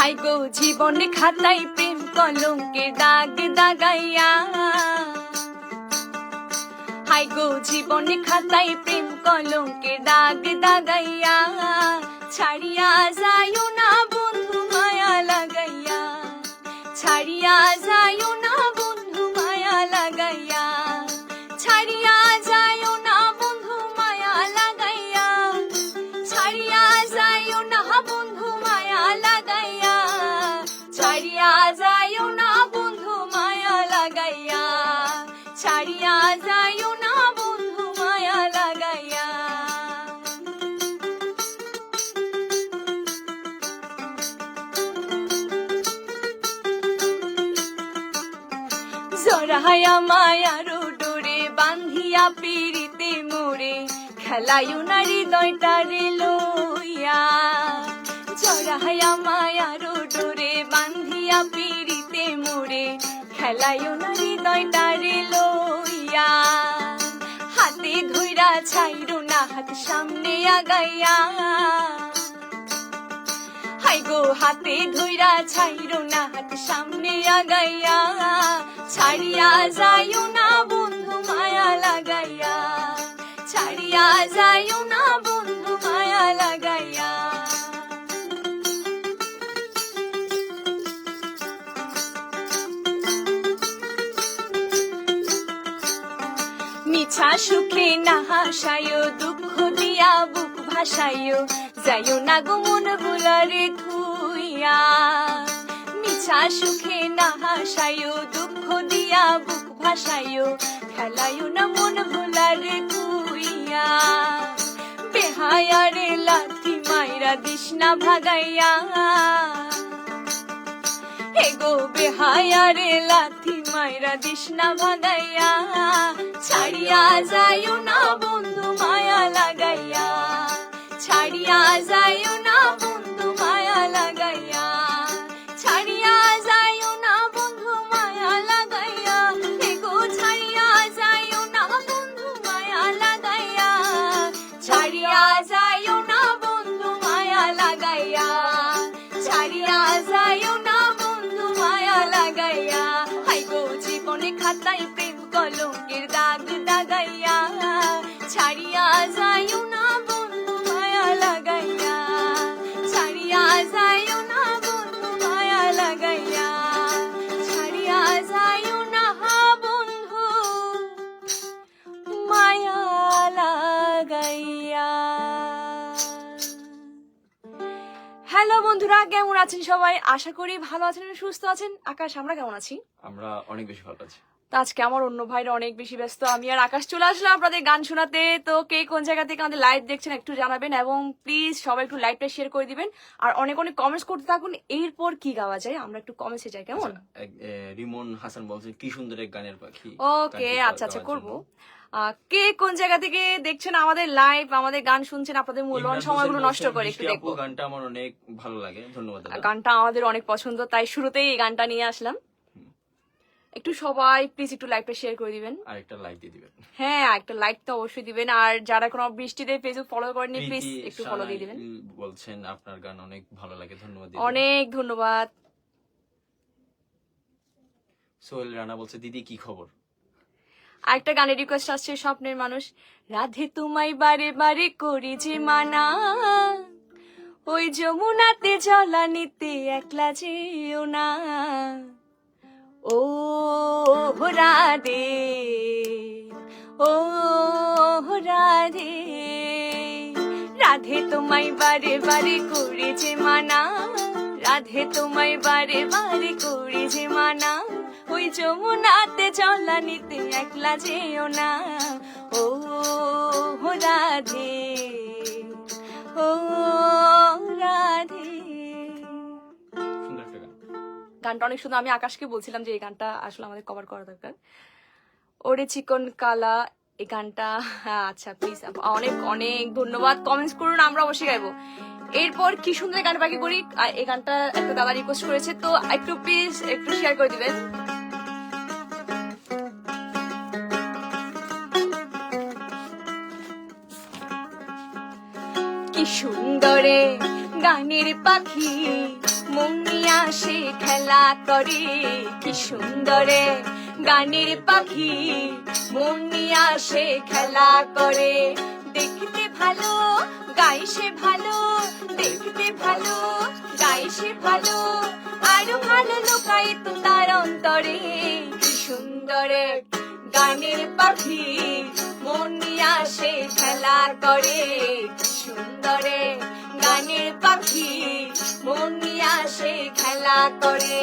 High গো জীবন খাতায় প্রেম কলঙ্কের দাগ দাগাইয়া, হাই গো জীবন খাতায় প্রেম কলঙ্কের দাগ দাগাইয়া, ছাড়িয়া যাইও না বন্ধু মায়া লাগাইয়া, ছাড়িয়া যাইও না বন্ধু মায়া লাগাইয়া, ছাড়িয়া যাইও না বন্ধু মায়া লাগাইয়া, ছাড়িয়া যাইও না বন্ধু মায়া লাগাইয়া, ছাড়িয়া যাইও না বন্ধু মায়া লাগাইয়া, ছাড়িয়া যাইও না বন্ধু মায়া লাগাইয়া। জড়াইয়া মায়ার ডোরে বান্ধিয়া পিড়িতে মোরে, খেলায়ও না হৃদয়টারে লইয়া, জড়াইয়া মায়ার ডোরে বান্ধিয়া পিড়িতে মোরে, খেলায়ও না হৃদয়টারে লইয়া, হাতে ধইরা ছাইরো না হাত সামনে আগাইয়া, হাই গো হাতে ধইরা ছাইরো না হাত সামনে আগাইয়া, ছাড়িয়া যাইও না বন্ধু মায়া লাগাইয়া, ছাড়িয়া যাইও না বন্ধু মায়া লাগাইয়া। মিছা সুখে না হাসায়ো, দুঃখ দিয়া বুক ভাসায়ো, যাইও না গো মন গুলারে খুইয়া, মিছা সুখে না হাসায়ো, দুঃখ দিয়া বুক ভাসায়ো, খেলায়ও না মন গুলারে খুইয়া, বেহায়ারে লাথি মাইরা দিস না ভাগাইয়া, হে গো বেহায়ারে লাথি মাইরা দিস না ভাগাইয়া, ছাড়িয়া যাইও না বন্ধু মায়া লাগাইয়া, ছাড়িয়া যাইও না বন্ধু মায়া লাগাইয়া, ছাড়িয়া যাইও না বন্ধু মায়া লাগাইয়া, হে গো ছাড়িয়া যাইও না বন্ধু মায়া লাগাইয়া, ছাড়িয়া যাইও না বন্ধু মায়া লাগাইয়া, ছাড়িয়া যাইও না বন্ধু মায়া লাগাইয়া, হাই গো জীবনে খাতায় প্রেম কলঙ্কের দাগ দাগাইয়া, ছাড়িয়া যাইও না বন্ধু মায়া লাগাইয়া, ছাড়িয়া যাইও না বন্ধু মায়া লাগাইয়া, ছাড়িয়া যাইও না বন্ধু মায়া লাগাইয়া। হ্যালো বন্ধুরা, কেমন আছেন সবাই? আশা করি ভালো আছেন, সুস্থ আছেন। আকাশ, আমরা কেমন আছি? আমরা অনেক বেশি ভালো আছি। তো আজকে আমার অন্য ভাইরা অনেক বেশি ব্যস্ত, আমি আর আকাশ চলে আসলাম আপনাদের গান শোনাতে। তো কে কোন জায়গা থেকে আমাদের লাইভ দেখছেন একটু জানাবেন, এবং প্লিজ সবাই একটু লাইভটা শেয়ার করে দিবেন, আর অনেক অনেক কমেন্টস করতে থাকুন। এরপর কি গাওয়া যায় আমরা একটু কমেন্টসে যাই, কেমন? রিমন হাসান বলছে কি সুন্দর এক গানের পাখি। ওকে, আচ্ছা আচ্ছা করবো। কে কোন জায়গা থেকে দেখছেন আমাদের লাইভ, আমাদের গান শুনছেন, আপনাদের মূল্যবান সময়গুলো নষ্ট করে একটু দেখবো। গানটা আমার অনেক ভালো লাগে, ধন্যবাদ। গানটা আমাদের অনেক পছন্দ, তাই শুরুতেই এই গানটা নিয়ে আসলাম। একটু সবাই প্লিজ একটু লাইভটা শেয়ার করে দিবেন, আর একটা লাইক দিয়ে দিবেন। হ্যাঁ, একটা লাইক তো অবশ্যই দিবেন, আর যারা কোনো বৃষ্টিতে ফেসবুক ফলো করেননি প্লিজ একটু ফলো দিয়ে দিবেন। বলছেন আপনার গান অনেক ভালো লাগে, ধন্যবাদ। অনেক ধন্যবাদ। সোহেল রানা বলছে দিদি কি খবর। আরেকটা গানের রিকোয়েস্ট আসছে, স্বপ্নের মানুষ। রাধে তোমায় বারে বারে করি যে মানা, ওই যমুনাতে জলা নিতে একলা যেও না, ও রাধে, ও রাধে, রাধে তোমায় বারে বারে করি যে মানা, রাধে তোমায় বারে বারে করি যে মানা, ওই যমুনাতে জলা নিতে একলা যেও না, ও রাধে, ও রাধে। গানটা অনেক সুন্দর। আমি আকাশকে বলছিলাম যে এই গানটা আসলে আমাদের কভার করা দরকার। ওরে চিকন কালা, এই গানটা, আচ্ছা প্লিজ অনেক অনেক ধন্যবাদ। কমেন্টস করুন, আমরা অবশ্যই গাইবো। এরপর কি সুন্দর গান বাকি করি, এই গানটা একটা দাদা রিকোয়েস্ট করেছে, তো একটু প্লিজ একটু শেয়ার করে দিবেন। কি সুন্দরে গানের পাখি মন নিয়ে আসে খেলা করে কি সুন্দরে গানের পাখি মন নিয়ে আসে খেলা করে দেখতে ভালো গাইছে ভালো দেখতে ভালো গাইছে ভালো আরো ভালো লোকাই তো তার অন্তরে কি সুন্দরে গানের পাখি মন নিয়ে আসে খেলা করে কি সুন্দরে গানের পাখি মন নিয়ে আসে খেলা করে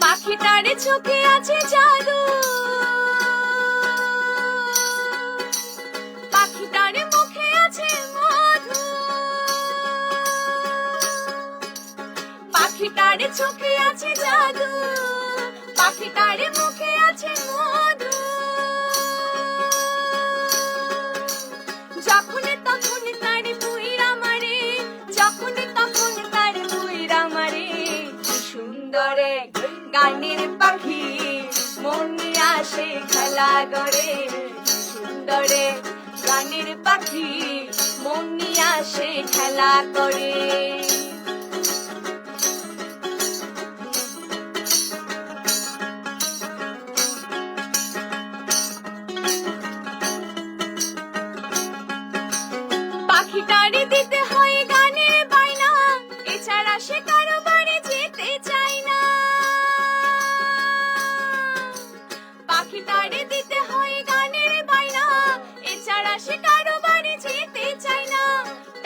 পাখিটারে চোখে আছে জাদু পাখিটারে মুখে আছে মধু পাখিটারে চোখে আছে জাদু পাখিটারে মুখে আছে মধু যখন তখন তারে বুইরা মারে যখন তখন তারে বুইরা মারে কি সুন্দরে গানের পাখি মন নিয়ে আসে খেলা করে সুন্দরে গানের পাখি মন নিয়ে আসে খেলা করে পাখিটারে দিতে হয় গানের বাইনা এছাড়া সে কারো বাড়ি যেতে চায় না পাখিটারে দিতে হয় গানের বাইনা এছাড়া সে কারো বাড়ি যেতে চায় না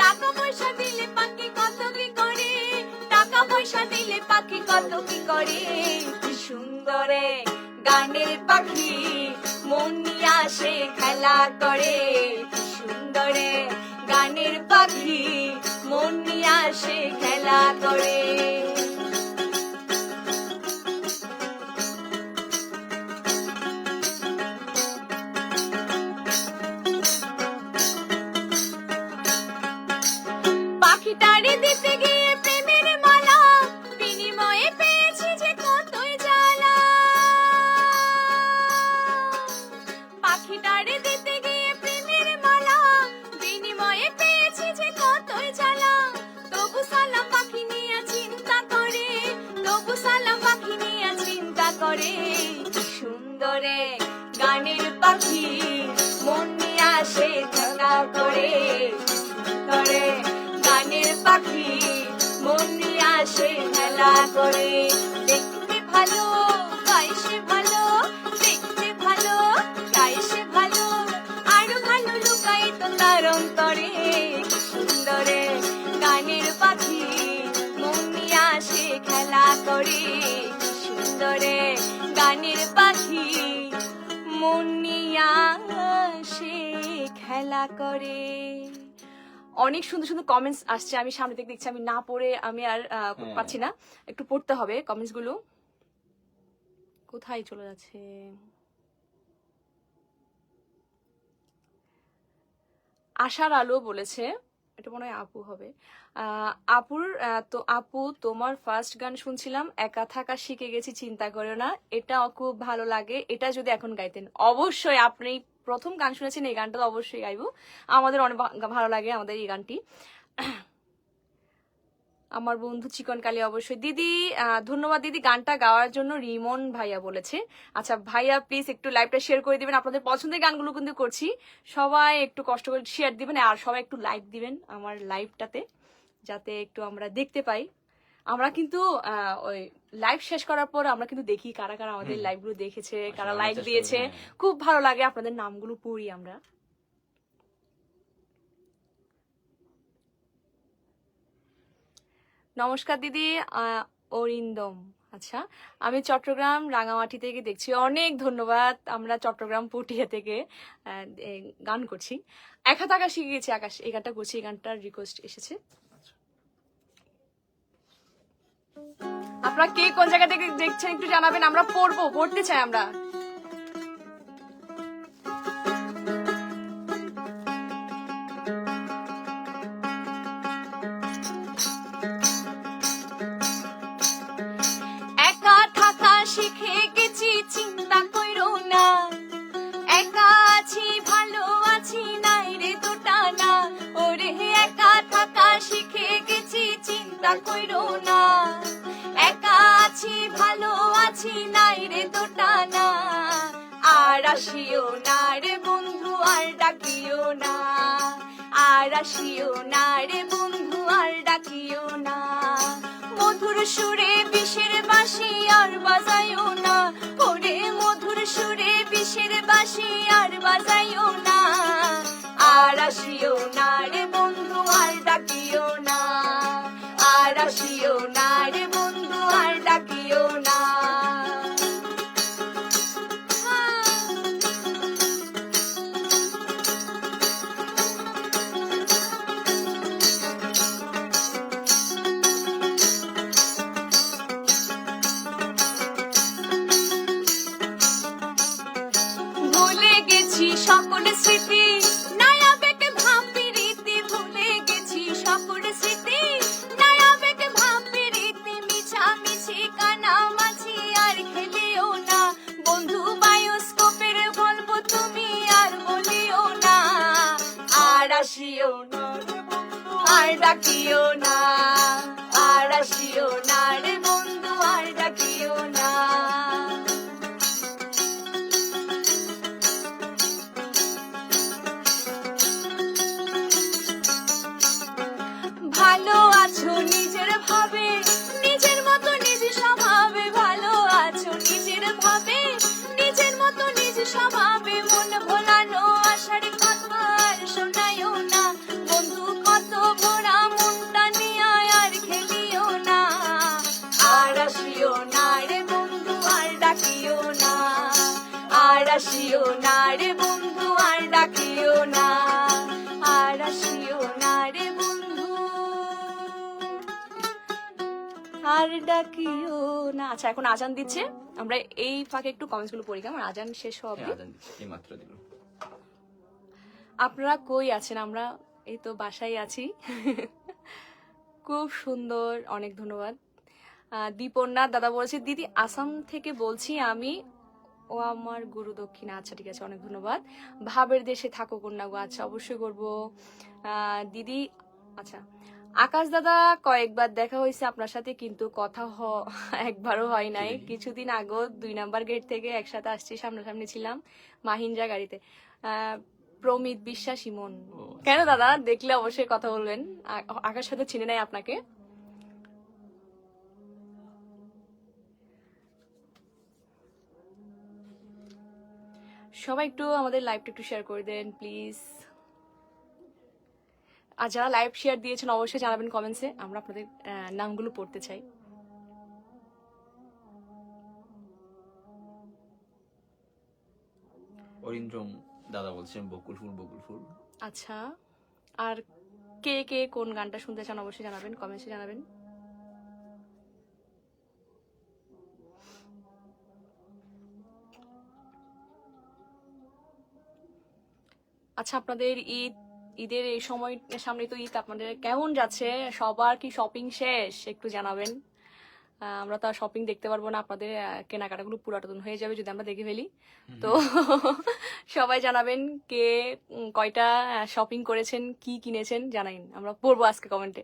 টাকা পয়সা দিলে পাখি কত কি করে টাকা পয়সা দিলে পাখি কত কি করে কি সুন্দরে গানের পাখি মন নিয়ে আসে খেলা করে কি সুন্দরে গানের পাখি মন নিয়ে আসে খেলা করে পাখিটারে দিতে গিয়ে প্রেমের মালা বিনিময়ে পেয়েছি যে কতই জ্বালা পাখিটারে দিতে গিয়ে প্রেমের মালা বিনিময়ে পেয়েছি যে কতই জ্বালা তবু সালাম পাখি নিয়ে চিন্তা করে তবু সালাম পাখি নিয়ে চিন্তা করে কি সুন্দরে গানের পাখি মন নিয়ে আসে খেলা করে সুন্দরে গানের পাখি মন নিয়ে আসে খেলা করে দেখতে ভালো গাইছে ভালো দেখতে ভালো গাইছে ভালো আরো ভালো লুকাই তো তার অন্তরে সুন্দরে গানের পাখি মন নিয়ে আসে খেলা করে সুন্দরে গানের পাখি মন নিয়ে আসে খেলা করে অনেক সুন্দর সুন্দর কমেন্টস আসছে আমি সামনে থেকে দেখছি আমি না পড়ে আমি আর পাচ্ছি না একটু পড়তে হবে কমেন্টস গুলো কোথায় চলে যাচ্ছে আশার আলো বলেছে এটা মনে হয় আপু হবে আপু তোমার ফার্স্ট গান শুনছিলাম একা থাকা শিখে গেছি চিন্তা করো না এটা খুব ভালো লাগে এটা যদি এখন গাইতেন অবশ্যই আপনি প্রথম গান শুনেছেন এই গানটা তো অবশ্যই গাইবো আমাদের অনেক ভালো লাগে আমাদের এই গানটি আমার বন্ধু চিকন কালী অবশ্যই দিদি ধন্যবাদ দিদি গানটা গাওয়ার জন্য রিমন ভাইয়া বলেছে আচ্ছা ভাইয়া প্লিজ একটু লাইভটা শেয়ার করে দিবেন আপনাদের পছন্দের গানগুলো কিন্তু করছি সবাই একটু কষ্ট করে শেয়ার দিবেন আর সবাই একটু লাইক দিবেন আমার লাইভটাতে যাতে একটু আমরা দেখতে পাই আমরা কিন্তু ওই লাইভ শেষ করার পর আমরা কিন্তু দেখি কারা কারা আমাদের লাইভগুলো দেখেছে কারা লাইক দিয়েছে খুব ভালো লাগে আপনাদের নামগুলো পড়ি আমরা নমস্কার দিদি অরিন্দম আচ্ছা আমি চট্টগ্রাম রাঙামাটি থেকে দেখছি অনেক ধন্যবাদ আমরা চট্টগ্রাম পটিয়া থেকে গান করছি একা থাকা শিখে গেছি আকাশ এই গানটা করছি এই গানটার রিকোয়েস্ট এসেছে আপনারা কে কোন জায়গা থেকে দেখছেন একটু জানাবেন আমরা পড়তে চাই আমরা চিন্তা কইরো না, একা আছি ভালো আছি নাই রে দোটানা, আর আসিও না রে বন্ধু আর ডাকিও না, আর আসিও না রে বন্ধু আর ডাকিও না, মধুর সুরে বিষের বাঁশি আর বাজাইও না, ওরে মধুর সুরে বিষের বাঁশি আর বাজাইও না, আর আসিও না রে বন্ধু আর ডাকিও না, আর আসিও না রে বন্ধু আর ডাকিও না। ভুলে গেছি সকল স্মৃতি, নয়া বেকে ভাবি রীতি, ভুলে গেছি সকল স্মৃতি, নয়া বেকে ভাবি রীতি, মিছামিছি কানামাছি আর খেলিও না, বন্ধু বায়োস্কোপের গল্প তুমি আর বলিও না, আর আসিও না রে বন্ধু আর ডাকিও না, আর আসিও না রে বন্ধু আর ডাকিও না। ভালো আছো নিজের ভাবে, নিজের মতো নিজ স্বভাবে, ভালো আছো নিজের ভাবে, নিজের মতো নিজ স্বভাবে, মন ভোলানো আশার কথা আর শোনায়ও না, বন্ধু কত ভরা মনটা নিয়ে আর খেলিও না, আর আসিও না রে বন্ধু আর ডাকিও না, আর আসিও না রে বন্ধু আর ডাকিও না, আর আসিও না রে বন্ধু আর ডাকিও না। আচ্ছা এখন আজান দিচ্ছে, আমরা এই ফাঁকে একটু কমেন্টস গুলো পড়ি, কেমন? আজান শেষ হবে, হ্যাঁ, আজান দিচ্ছে, এই মাত্র দিল। আপনারা কই আছেন? আমরা এই তো বাসায় আছি। খুব সুন্দর, অনেক ধন্যবাদ। দীপন্নাথ দাদা বলছে দিদি আসাম থেকে বলছি আমি, ও আমার গুরু দক্ষিণা। আচ্ছা ঠিক আছে, অনেক ধন্যবাদ। ভাবের দেশে থাকো কন্যা গো, আচ্ছা অবশ্যই করবো দিদি। আচ্ছা আকাশ দাদা, কয়েকবার দেখা হয়েছে আপনার সাথে কিন্তু কথা একবারও হয় নাই। কিছুদিন আগে 2 নাম্বার গেট থেকে একসাথে আসছি, সামনাসামনি ছিলাম মাহিন্দ্রা গাড়িতে। প্রমিত বিশ্বাস ইমন। কেন দাদা, দেখলে অবশ্যই কথা বলবেন। আকাশ সাথে চিনে নাই আপনাকে। সবাই একটু আমাদের লাইভটা একটু শেয়ার করে দেন প্লিজ। আর যারা লাইভ শেয়ার দিয়েছেন অবশ্যই জানাবেন কমেন্টসে, আমরা আপনাদের নামগুলো পড়তে চাই। অরিন্দ্রম দাদা বলছেন বকুল ফুল বকুল ফুল। আচ্ছা, আর কে কে কোন গানটা শুনতে চান অবশ্যই জানাবেন, কমেন্টসে জানাবেন। আচ্ছা আপনাদের ঈদের এই সময় সামনে তো ঈদ, আপনাদের কেমন যাচ্ছে? সবার কি শপিং শেষ? একটু জানাবেন। আমরা তো আর শপিং দেখতে পারবো না, আপনাদের কেনাকাটাগুলো পুরাতন হয়ে যাবে যদি আমরা দেখে ফেলি। তো সবাই জানাবেন কে কয়টা শপিং করেছেন, কি কিনেছেন জানাইন, আমরা পড়বো আজকে কমেন্টে।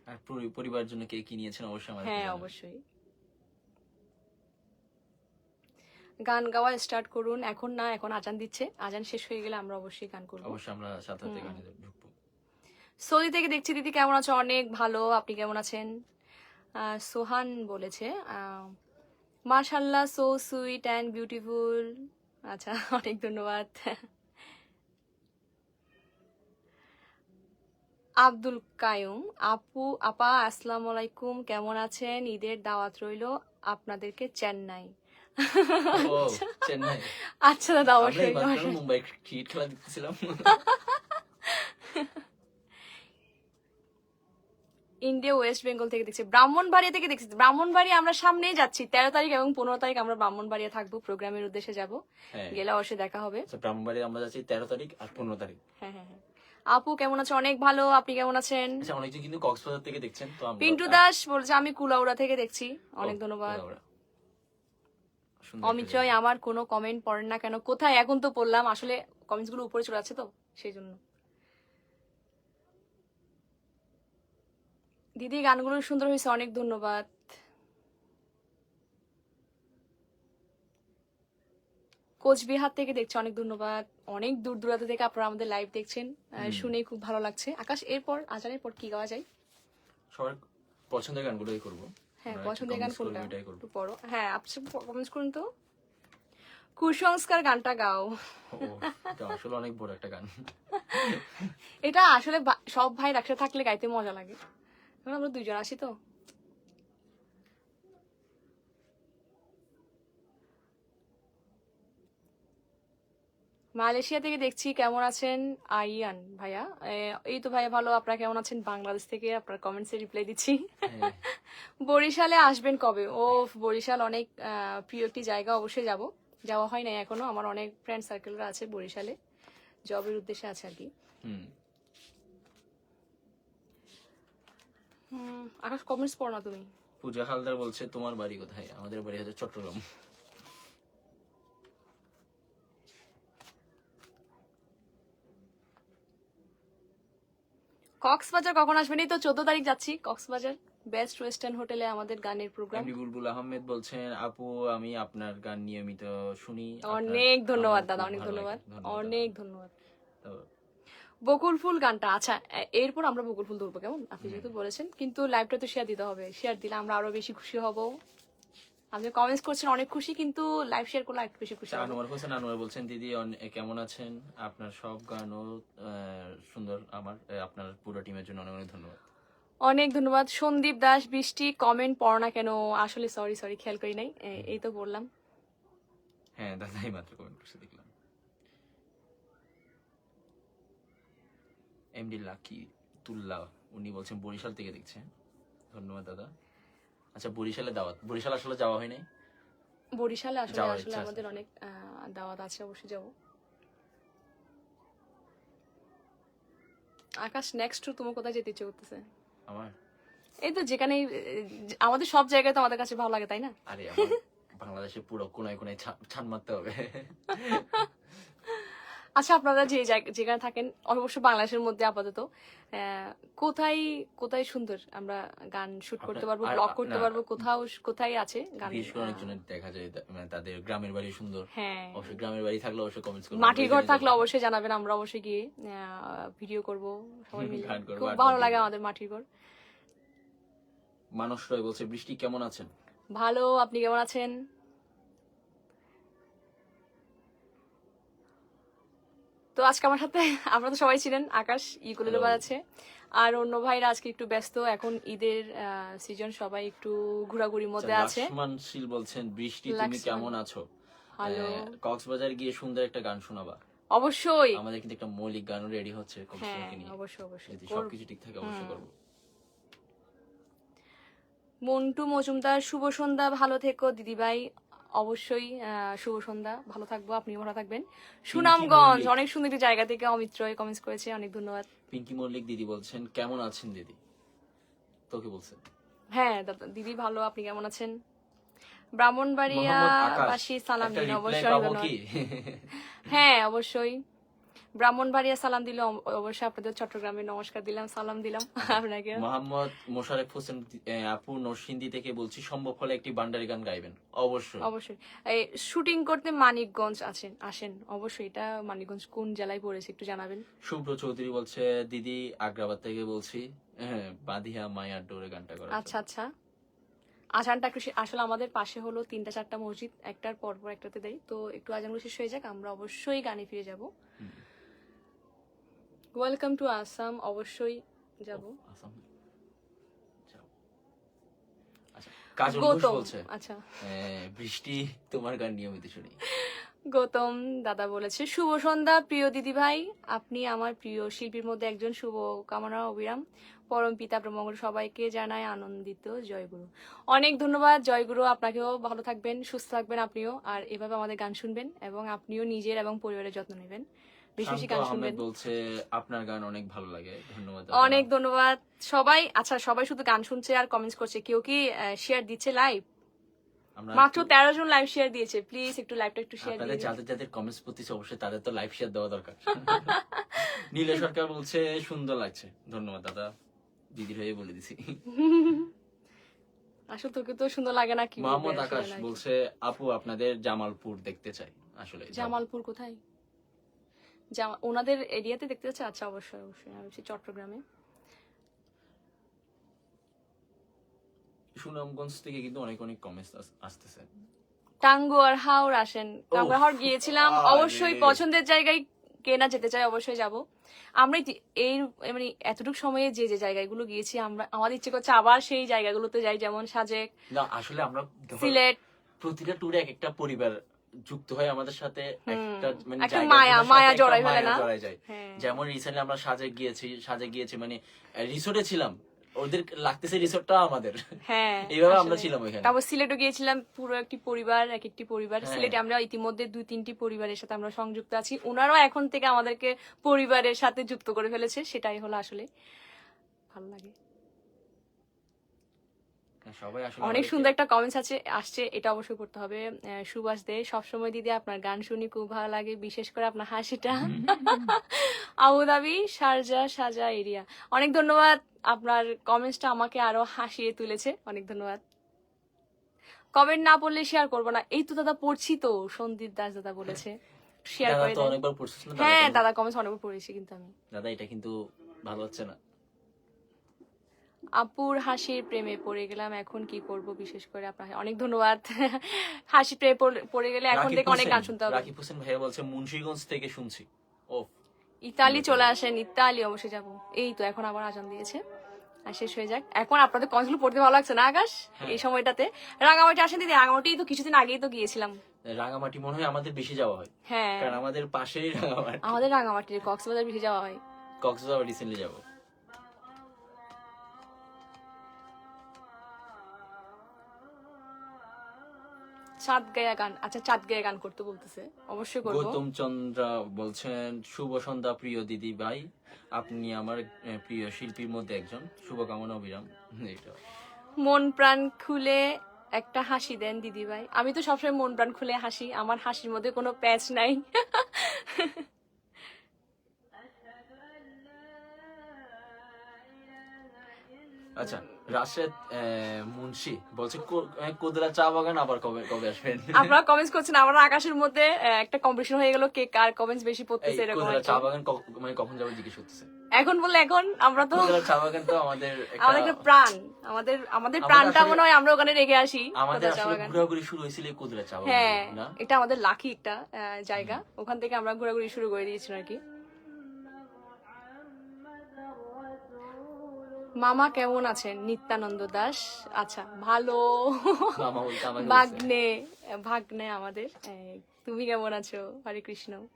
আর পরিবারের জন্য কে কি নিয়েছেন অবশ্যই আমাদের হ্যাঁ অবশ্যই। গান গাওয়া স্টার্ট করুন। এখন না, এখন আজান দিচ্ছে, আজান শেষ হয়ে গেলে আমরা অবশ্যই গান করবো। অবশ্যই আমরা সাথে সাথে গানে ঢুকবো। সৌদি থেকে দেখছি দিদি, কেমন আছো? অনেক ভালো, আপনি কেমন আছেন? সোহান বলেছে মাশাআল্লাহ সো সুইট অ্যান্ড বিউটিফুল। আচ্ছা অনেক ধন্যবাদ। আব্দুল কায়ুম আপা আসসালামু আলাইকুম, কেমন আছেন? ঈদের দাওয়াত রইল আপনাদেরকে চেন্নাই। ও চেন্নাই। আচ্ছা দাদা অবশ্যই। মুম্বাই ক্রিকেট খেলা দেখতেছিলাম। ইন্ডিয়া ওয়েস্ট বেঙ্গল থেকে দেখছি, ব্রাহ্মণবাড়িয়া থেকে দেখছি। ব্রাহ্মণবাড়িয়া আমরা সামনেই যাচ্ছি, 13 তারিখ এবং 15 তারিখ আমরা ব্রাহ্মণবাড়িয়া থাকবো, প্রোগ্রামের উদ্দেশ্যে যাব, গেলে অবশ্যই দেখা হবে। ব্রাহ্মণবাড়িয়া আমরা যাচ্ছি 13 তারিখ আর 15 তারিখ। হ্যাঁ হ্যাঁ হ্যাঁ। আপু কেমন আছে? অনেক ভালো, আপনি কেমন আছেন? আচ্ছা অনেকজন কিন্তু কক্সবাজার থেকে দেখছেন। তো পিন্টু দাস বলছে আমি কুলাউড়া থেকে দেখছি, অনেক ধন্যবাদ। অমিত রয় আমার কোনো কমেন্ট পড়েন না কেন? কোথায়? এখন তো পড়লাম, আসলে কমেন্টস গুলো উপরে চলে যাচ্ছে তো সেই জন্য। দিদি গানগুলো সুন্দর হয়েছে, অনেক ধন্যবাদ। কোচবিহার থেকে দেখছে, অনেক ধন্যবাদ। অনেক দূর দূরান্ত থেকে আপনারা আমাদের লাইভ দেখছেন, শুনে খুব ভালো লাগছে। আকাশ, এরপর আজানের পর কি গাওয়া যায়? সবার পছন্দের গানগুলোই করবো। হ্যাঁ, আমরা পছন্দের গান comments করবো, কোনটা এটাই করবো। একটু পড়ো। হ্যাঁ, আপনি কমেন্টস করুন তো। কুসংস্কার গানটা গাও। ও, এটা আসলে অনেক বড় একটা গান। এটা আসলে সব ভাই একসাথে থাকলে গাইতে মজা লাগে। এখন আমরা দুইজন আছি তো। মালয়েশিয়া থেকে দেখছি, কেমন আছেন আরিয়ান ভাইয়া? এই তো ভাইয়া ভালো, আপনারা কেমন আছেন? বাংলাদেশ থেকে আপনার কমেন্টসে রিপ্লাই দিচ্ছি। হ্যাঁ। বরিশালে আসবেন কবে? ও, বরিশাল অনেক প্রিয় একটি জায়গা, অবশ্যই যাব। যাওয়া হয় নাই এখনো, আমার অনেক ফ্রেন্ড সার্কেলরা আছে বরিশালে, জবের উদ্দেশ্যে আছে আর কি। আকাশ, কমেন্টস পড়ো না তুমি। পূজা হালদার বলছে তোমার বাড়ি কোথায়? আমাদের বাড়ি হচ্ছে চট্টগ্রাম। কক্সবাজার কখন আসবেন? এই তো 14 তারিখ যাচ্ছি কক্সবাজার, বেস্ট ওয়েস্টার্ন হোটেলে আমাদের গানের প্রোগ্রাম। এমডি বুলবুল আহমেদ বলছেন আপু আমি আপনার গান নিয়মিত শুনি। অনেক ধন্যবাদ আমার দাদা, খুব অনেক ভালো ধন্যবাদ, লাগে। ধন্যবাদ অনেক দাদা। ধন্যবাদ। তো বকুল ফুল গানটা, আচ্ছা এরপর আমরা বকুল ফুল ধরবো, কেমন? আপনি যেহেতু বলেছেন, কিন্তু লাইভটা তো শেয়ার দিতে হবে, শেয়ার দিলে আমরা আরো বেশি খুশি হব। আপনি কমেন্টস করছেন অনেক খুশি, কিন্তু লাইভ শেয়ার করলে একটু বেশি খুশি হব। আনোয়ার হোসেন আনোয়ার বলছেন দিদি কেমন আছেন? আপনার সব গানও সুন্দর। আপনার পুরো টিমের জন্য অনেক অনেক ধন্যবাদ। অনেক ধন্যবাদ। সন্দীপ দাস, বৃষ্টি কমেন্ট পড়ো না কেন? আসলে সরি খেয়াল করি নাই, এই তো বললাম। হ্যাঁ দাদাই মাত্র কমেন্ট করছে দেখলাম। এমডি লাকি তুল্লাহ উনি বলছেন বরিশাল থেকে দেখছেন। ধন্যবাদ দাদা। আচ্ছা, বরিশালে দাওয়াত, বরিশাল আসলে যাওয়া হয় নাই। বরিশালে আসলে যাওয়ার আসলে ইচ্ছা আছে। আমাদের অনেক দাওয়াত আছে, অবশ্যই যাবো। আকাশ, নেক্সট তোমার কোথায় যেতে ইচ্ছে করতেছে? আমার এই তো যেখানে আমাদের সব জায়গায় তো আমাদের কাছে ভালো লাগে, তাই না? আরে আমার বাংলাদেশের পুরো কোনায় কোনায় ছান মারতে হবে। আচ্ছা, আপনারা যে যেখানে থাকেন, অবশ্য বাংলাদেশের মধ্যে আপাতত কোথায় কোথায় সুন্দর আমরা গান শুট করতে পারবো, ব্লগ করতে পারবো, কোথায় আছে গান? বিশেষ করে অনেকজনের দেখা যায় মানে তাদের গ্রামের বাড়ি সুন্দর। হ্যাঁ, অবশ্যই গ্রামের বাড়ি থাকলে অবশ্যই কমেন্টস করবেন। মাটির ঘর থাকলে অবশ্যই জানাবেন, আমরা অবশ্যই গিয়ে ভিডিও করব সবাই মিলে। গান করবো, খুব আড্ডা ভালো দিব। লাগে আমাদের মাটির ঘর। মানস রয় বলছে বৃষ্টি কেমন আছেন? ভালো, আপনি কেমন আছেন? তো আজকে আমার সাথে আপনারা তো সবাই ছিলেন। আকাশ ইকুলেলে বাজাচ্ছে, আর অন্য ভাইরা আজকে একটু ব্যস্ত, এখন ঈদের সিজন, সবাই একটু ঘোরাঘুরির মধ্যে আছে। লাক্সমান শীল বলছেন বৃষ্টি তুমি লাক্সমান। কেমন আছো? হ্যালো। কক্সবাজার গিয়ে সুন্দর একটা গান শোনাবা। অবশ্যই। আমাদের কিন্তু একটা মৌলিক গান রেডি হচ্ছে হ্যাঁ, কক্সবাজারকে নিয়ে। অবশ্যই যদি সবকিছু ঠিক থাকে অবশ্যই করবো। মন্টু মজুমদার, শুভ সন্ধ্যা, ভালো থেকো দিদিভাই। অবশ্যই শুভ সন্ধ্যা, ভালো থাকবো, আপনিও ভালো থাকবেন। সুনামগঞ্জ, অনেক সুন্দর একটি জায়গা থেকে অমিত রয় কমেন্টস করেছে, অনেক ধন্যবাদ। পিঙ্কি মল্লিক দিদি বলছেন কেমন আছেন দিদি? তোকে বলছে। হ্যাঁ দাদা, দিদি ভালো, আপনি কেমন আছেন? ব্রাহ্মণবাড়িয়া বাসী সালাম দিন, অবশ্যই ধন্যবাদ। হ্যাঁ অবশ্যই, ব্রাহ্মণবাড়িয়া সালাম দিল, অবশ্যই আপনাদের চট্টগ্রামে নমস্কার দিলাম, সালাম দিলাম আপনাকে। মোহাম্মদ মোশারেফ হোসেন আপু নরসিংদী থেকে বলছি সম্ভব হলে একটি বান্ডারি গান গাইবেন। অবশ্যই অবশ্যই। এই শুটিং করতে মানিকগঞ্জ আসেন অবশ্যই। এটা মানিকগঞ্জ কোন জেলায় পড়েছে একটু জানাবেন। শুভ্র চৌধুরী বলছে দিদি আগ্রাবাদ থেকে বলছি, হ্যাঁ বাদিয়া মায়ার ডোরে গানটা করা। আচ্ছা, আজানটা একটু আসলে আমাদের পাশে হলো 3-4টা মসজিদ, একটার পর একটাতে দেয়, তো একটু আজানগুলো শেষ হয়ে যাক, আমরা অবশ্যই গানে ফিরে যাব। ওয়েলকাম টু আসাম, অবশ্যই যাব। আসাম যাও। আচ্ছা, কাজল ঘোষ বলছে আচ্ছা, বৃষ্টি তোমার গান নিয়মিত শুনি। গৌতম দাদা বলেছে শুভ সন্ধ্যা প্রিয় দিদি ভাই, আপনি আমার প্রিয় শিল্পীর মধ্যে একজন, শুভ কামনা অবিরাম, পরম পিতা ব্রহ্মগুরু সবাইকে জানায় আনন্দিত জয়গুরু। অনেক ধন্যবাদ জয়গুরু, আপনাকেও ভালো থাকবেন, সুস্থ থাকবেন আপনিও, আর এভাবে আমাদের গান শুনবেন এবং আপনিও নিজের এবং পরিবারের যত্ন নেবেন, বেশি বেশি গান শুনবেন। বলছে আপনার গান অনেক ভালো লাগে, ধন্যবাদ। অনেক ধন্যবাদ সবাই। আচ্ছা, সবাই শুধু গান শুনছে আর কমেন্টস করছে, কেউ কি শেয়ার দিচ্ছে লাইভ? মাত্র 13 জন লাইভ শেয়ার দিয়েছে, প্লিজ একটু লাইভটা একটু শেয়ার দিয়ে দিন। যাদের যাদের কমেন্টস করতেছে অবশ্যই তাদের তো লাইভ শেয়ার দেওয়া দরকার। নীলে সরকার বলছে সুন্দর লাগছে, ধন্যবাদ দাদা। দিদির হয়ে বলে দিছি। আসলে তোকে তো সুন্দর লাগে না কি বলবো মোহাম্মদ আসলে আকাশ নাকি। বলছে আপু আপনাদের জামালপুর দেখতে চাই। আসলে জামালপুর কোথায়? ওনাদের এরিয়াতে দেখতে যাচ্ছে? আচ্ছা, অবশ্যই অবশ্যই। আমি হচ্ছে চট্টগ্রামে। সুনামগঞ্জ থেকে কিন্তু অনেক অনেক কমেন্টস আসতেছে। টাঙ্গুয়ার হাওর আসেন। টাঙ্গুয়ার হাওর গিয়েছিলাম, অবশ্যই আরে। পছন্দের জায়গায় কে না যেতে চাই, অবশ্যই যাব। আমরা এই মানে এতটুকু সময়ে যে যে জায়গাগুলো গিয়েছি, আমরা আমাদের ইচ্ছে করছে আবার সেই জায়গাগুলোতে যাই, যেমন সাজেক, না আসলে আমরা সিলেট। প্রতিটা ট্যুরে এক একটা পরিবার যুক্ত হয় আমাদের সাথে, একটা মানে একটা জায়গাগুলোর সাথে মায়া একটা জড়াই ফেলে মায়া না? জড়ায় যায়। হ্যাঁ। যেমন রিসেন্টলি আমরা সাজেক গিয়েছি, মানে রিসোর্টে ছিলাম, ওদের লাগতেছে রিসোর্টটা আমাদের। হ্যাঁ, এইভাবে আমরা আসলে। ছিলাম ওইখানে। তারপর সিলেটও গিয়েছিলাম, পুরো একটি পরিবার, এক একটি পরিবার। হ্যাঁ। সিলেটে আমরা ইতিমধ্যে 2-3টি পরিবারের সাথে আমরা সংযুক্ত আছি, ওনারাও এখন থেকে আমাদেরকে পরিবারের সাথে যুক্ত করে ফেলেছে। সেটাই হলো আসলে ভালো লাগে। সবাই আসলে অনেক আমাদেরকে- সুন্দর একটা কমেন্টস আসছে, এটা অবশ্যই করতে হবে। সুভাষ দে, সবসময় দিদি আপনার গান শুনি, খুব ভালো লাগে, বিশেষ করে আপনার হাসিটা। আবুধাবি সাজা এরিয়া। অনেক ধন্যবাদ, আপনার কমেন্টসটা আমাকে আরো হাসিয়ে তুলেছে, অনেক ধন্যবাদ। কমেন্ট না পড়লে শেয়ার করবো না। এই তো দাদা পড়ছি তো, সন্দীপ দাস দাদা বলেছে শেয়ার দাদা করে তো দেন। অনেকবার পড়ছিস না? হ্যাঁ দাদা কমেন্টস অনেকবার পড়েছি কিন্তু আমি। দাদা এটা কিন্তু ভালো হচ্ছে না। আপুর হাসির প্রেমে পড়ে গেলাম, এখন কি করব, বিশেষ করে আপনার অনেক ধন্যবাদ। হাসি প্রেমে পড়ে গেলে এখন থেকে অনেক গান শুনতে হবে। রাকিব হোসেন ভাইয়া বলছে মুন্সিগঞ্জ থেকে শুনছি। ও ইতালি চলে আসেন, ইতালি অবশ্যই যাব। এই তো এখন আবার আজান দিয়েছে, আর শেষ হয়ে যাক। এখন আপনাদের কমেন্টগুলো পড়তে ভালো লাগছে না আকাশ? এই সময়টাতে রাঙামাটি আসেন দিদি। রাঙামাটি তো কিছুদিন আগেই তো গিয়েছিলাম। রাঙামাটি মনে হয় আমাদের বেশি যাওয়া হয়, হ্যাঁ, কারণ আমাদের পাশেই রাঙামাটি। আমাদের রাঙামাটির কক্সবাজার বেশি যাওয়া হয়। কক্সবাজার রিসেন্টলি যাবো। চাঁদ গায়া গান, আচ্ছা চাঁদ গায়া গান করতে বলতেছে, অবশ্যই করবো। গৌতম চন্দ্র বলছেন শুভ সন্ধ্যা প্রিয় দিদি ভাই, আপনি আমার প্রিয় শিল্পীর মধ্যে একজন, শুভকামনা অবিরাম। এইটা মন প্রাণ খুলে একটা হাসি দেন দিদি ভাই। আমি তো সবসময় মন প্রাণ খুলে হাসি, আমার হাসির মধ্যে কোনো প্যাচ নাই। আচ্ছা, রাশেদ মুন্সি বলছে কোদলা চা বাগান আবার কবে কবে আসবেন? আপনারা কমেন্টস করছেন, আমার আকাশের মধ্যে একটা কম্পিটিশন হয়ে গেল, কে কার কমেন্টস বেশি এই পড়তেছে এরকম কোদলা একটা। চা বাগান মানে কখন যাবে জিজ্ঞেস করতেছে। এখন বললে এখন আমরা তো কোদলা চা বাগান তো আমাদের আমাদের একটা প্রাণ, আমাদের প্রাণটা আসলে- মনে হয় আমরা ওখানে রেখে আসি। আমাদের কোদলা চা আসলে বাগান। ঘোরাঘুরি শুরু হয়েছিল এই কোদলা চা বাগান হ্যাঁ, দিয়ে, না? এটা আমাদের লাকি একটা জায়গা, ওখান থেকে আমরা ঘোরাঘুরি শুরু করে দিয়েছিলাম আর কি। মামা কেমন আছেন? নিত্যানন্দ দাস, আচ্ছা ভালো। মামা বলতে আমাকে বলছে। ভাগ্নে আমাদের। তুমি কেমন আছো? হরে কৃষ্ণ। আচ্ছা,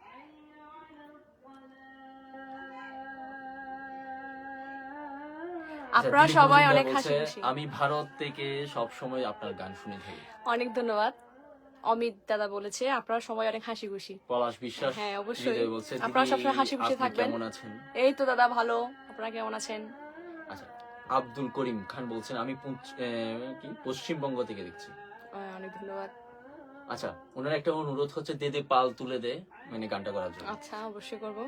আপনারা দিলীপ সবাই মজুমদার অনেক বলছে, হাসি খুশি। আমি ভারত থেকে সব সময় আপনার গান শুনে থাকি। অনেক ধন্যবাদ। অমিত দাদা বলেছে আপনারা সবাই অনেক হাসি খুশি। পলাশ বিশ্বাস হ্যাঁ, অবশ্যই। হৃদয় বলছে, আপনারা দিদি, সবসময় হাসি খুশি আপনি থাকবেন। কেমন আছেন? এই তো দাদা ভালো, আপনারা কেমন আছেন? আচ্ছা, আব্দুল করিম খান বলছেন আমি কি পশ্চিমবঙ্গ থেকে দেখছি। অনেক ধন্যবাদ। আচ্ছা, ওনার একটা অনুরোধ হচ্ছে দে দে পাল তুলে দে, মানে গানটা করার জন্য। আচ্ছা, অবশ্যই করবো।